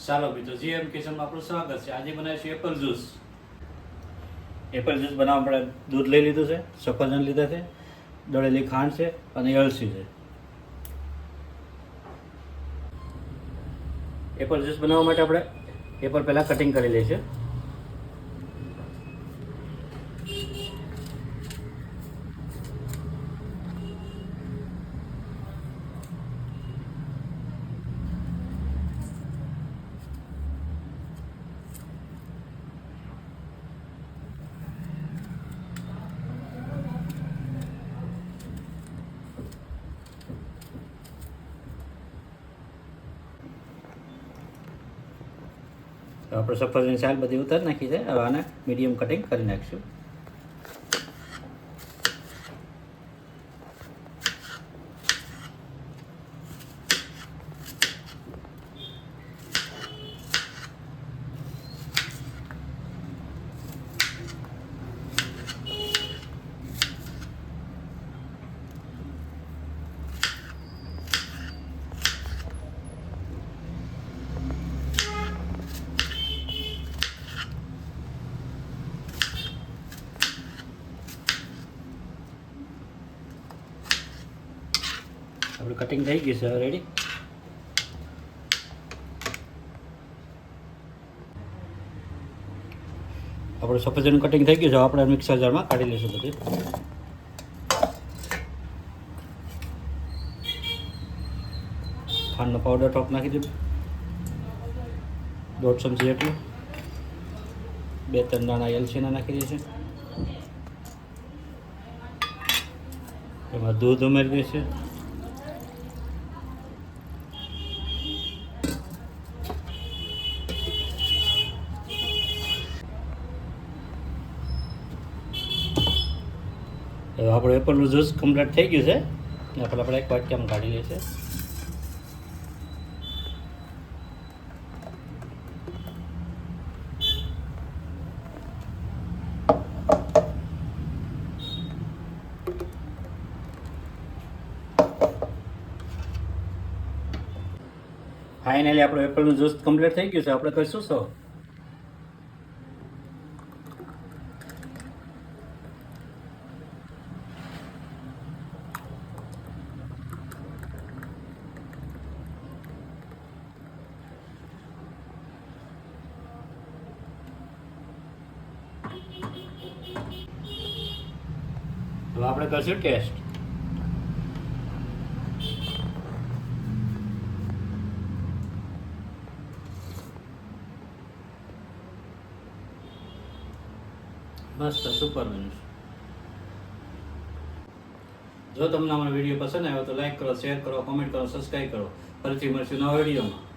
ચાલો મિત્રો જીએમ કિચનમાં આપણું સ્વાગત છે. આજે બનાવીશું એપલ જ્યુસ. એપલ જ્યુસ બનાવવા આપણે દૂધ લઈ લીધું છે, સફરજન લીધા છે, દળેલી ખાંડ છે અને અળસી છે. એપલ જ્યુસ બનાવવા માટે આપણે એપલ પહેલાં કટિંગ કરી લઈશું. આપણે સફરજન છાલ બધી ઉતારી નાખી છે. હવે આને મીડિયમ કટિંગ કરી નાખીશું. આપણે કટિંગ થઈ ગયું છે રેડી. આપણું સફરજન કટિંગ થઈ ગયું છે. આપણે મિક્સર જારમાં કાઢી લઈશું બધું. ખાંડનો પાવડર ટોપ નાખી દીધું, 1.5 ચમચી જેટલું. 2-3 દાણા એલચીના નાખી દઈશું. એમાં દૂધ ઉમેરી દઈશું. હવે આપણું એપલનું જ્યુસ કમ્પ્લીટ થઈ ગયું છે. આપણે એક વાટકામાં કાઢી લઈશું. ફાઇનલી આપણું એપલનું જ્યુસ કમ્પ્લીટ થઈ ગયું છે. આપણે કરીશું સર્વ. હવે આપણે કરીશું ટેસ્ટ. મસ્ત સુપર બન્યું છે. જો તમને અમારો વિડીયો પસંદ આવ્યો તો લાઈક કરો, શેર કરો, કોમેન્ટ કરો, સબસ્ક્રાઈબ કરો. ફરીથી મળશું નવા વિડીયોમાં.